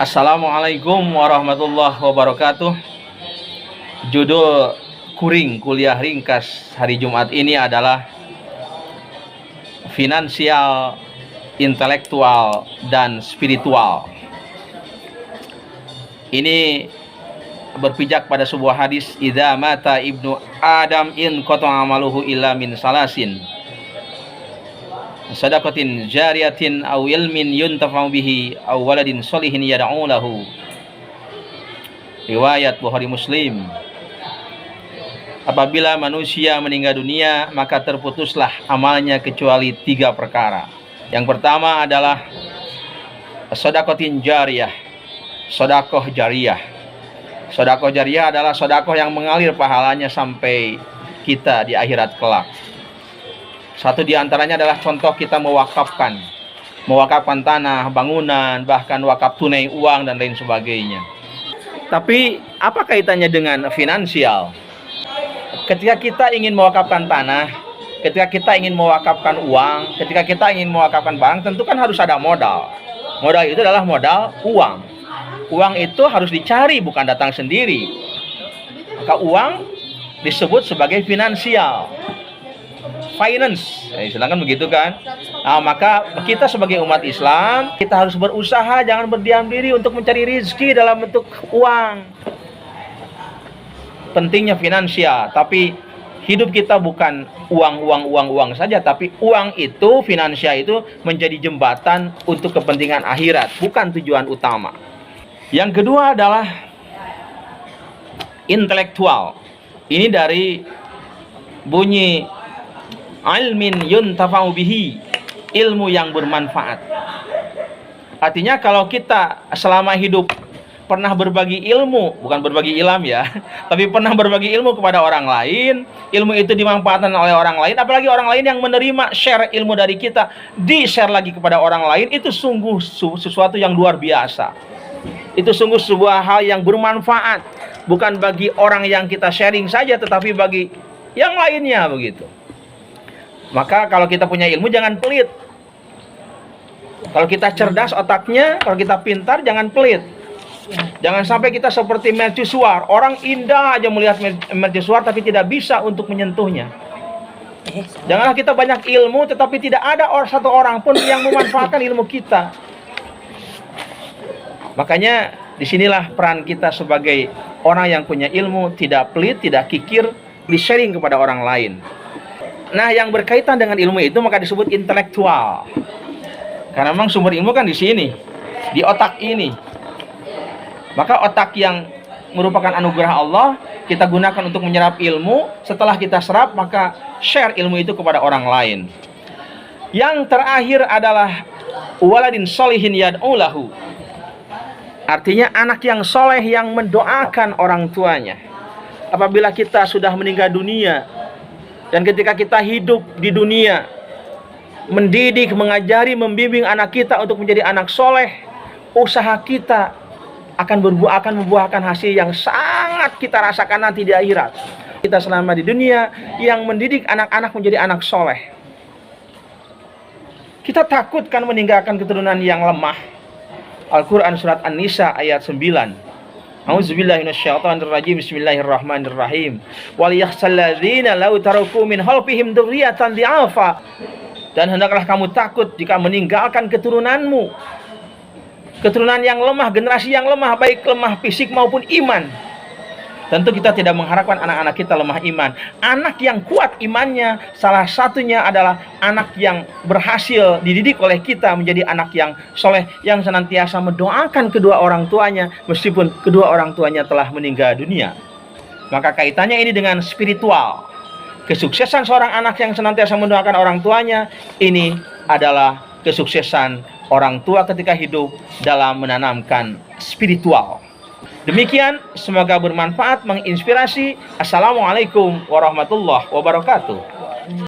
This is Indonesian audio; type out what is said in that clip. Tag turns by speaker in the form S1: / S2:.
S1: Assalamualaikum warahmatullahi wabarakatuh. Judul kuring kuliah ringkas hari Jumat ini adalah finansial, intelektual, dan spiritual. Ini berpijak pada sebuah hadis, idza mata ibnu adam in qata'a amaluhu illa min salasin, sadaqatin jariyatin aw ilmin yuntafa'u bihi aw waladin sholihin yad'u lahu. Riwayat Bukhari Muslim. Apabila manusia meninggal dunia, maka terputuslah amalnya kecuali 3 perkara. Yang pertama adalah sedekahtin jariyah, sedekah jariyah. Sedekah jariyah adalah sedekah yang mengalir pahalanya sampai kita di akhirat kelak. Satu di antaranya adalah contoh kita mewakafkan tanah, bangunan, bahkan wakaf tunai uang dan lain sebagainya. Tapi apa kaitannya dengan finansial? Ketika kita ingin mewakafkan tanah, ketika kita ingin mewakafkan uang, ketika kita ingin mewakafkan barang, tentu kan harus ada modal. Modal itu adalah modal uang. Uang itu harus dicari, bukan datang sendiri. Maka uang disebut sebagai finansial, finance, silakan begitu kan. Nah, maka kita sebagai umat Islam, kita harus berusaha, jangan berdiam diri untuk mencari rezeki dalam bentuk uang. Pentingnya finansial, tapi hidup kita bukan uang saja, tapi uang itu, finansial itu menjadi jembatan untuk kepentingan akhirat, bukan tujuan utama. Yang kedua adalah intelektual. Ini dari bunyi ilmin yuntafa'u bihi, ilmu yang bermanfaat. Artinya kalau kita selama hidup pernah berbagi ilmu, bukan berbagi ilham ya, tapi pernah berbagi ilmu kepada orang lain, ilmu itu dimanfaatkan oleh orang lain, apalagi orang lain yang menerima share ilmu dari kita, di-share lagi kepada orang lain, itu sungguh sesuatu yang luar biasa. Itu sungguh sebuah hal yang bermanfaat, bukan bagi orang yang kita sharing saja, tetapi bagi yang lainnya begitu. Maka kalau kita punya ilmu, jangan pelit. Kalau kita cerdas otaknya, kalau kita pintar, jangan pelit. Jangan sampai kita seperti mercusuar. Orang indah aja melihat mercusuar, tapi tidak bisa untuk menyentuhnya. Janganlah kita banyak ilmu, tetapi tidak ada satu orang pun yang memanfaatkan ilmu kita. Makanya disinilah peran kita sebagai orang yang punya ilmu, tidak pelit, tidak kikir, di-sharing kepada orang lain. Nah, yang berkaitan dengan ilmu itu maka disebut intelektual. Karena memang sumber ilmu kan di sini, di otak ini. Maka otak yang merupakan anugerah Allah, kita gunakan untuk menyerap ilmu. Setelah kita serap, maka share ilmu itu kepada orang lain. Yang terakhir adalah waladin sholihin yad'u lahu. Artinya anak yang soleh yang mendoakan orang tuanya. Apabila kita sudah meninggal dunia, dan ketika kita hidup di dunia, mendidik, mengajari, membimbing anak kita untuk menjadi anak soleh, usaha kita akan membuahkan hasil yang sangat kita rasakan nanti di akhirat. Kita selama di dunia yang mendidik anak-anak menjadi anak soleh, kita takutkan meninggalkan keturunan yang lemah. Al-Quran surat An-Nisa ayat 9. A'udzubillahi minasyaitonirrajim. Bismillahirrahmanirrahim. Wal yakhshal ladzina law taraku min khalfihim dzurriyyatan dhi'afa. Dan hendaklah kamu takut jika meninggalkan keturunanmu, keturunan yang lemah, generasi yang lemah, baik lemah fisik maupun iman. Tentu kita tidak mengharapkan anak-anak kita lemah iman. Anak yang kuat imannya, salah satunya adalah anak yang berhasil dididik oleh kita menjadi anak yang soleh, yang senantiasa mendoakan kedua orang tuanya, meskipun kedua orang tuanya telah meninggal dunia. Maka kaitannya ini dengan spiritual. Kesuksesan seorang anak yang senantiasa mendoakan orang tuanya, ini adalah kesuksesan orang tua ketika hidup dalam menanamkan spiritual. Demikian, semoga bermanfaat, menginspirasi. Assalamualaikum warahmatullahi wabarakatuh.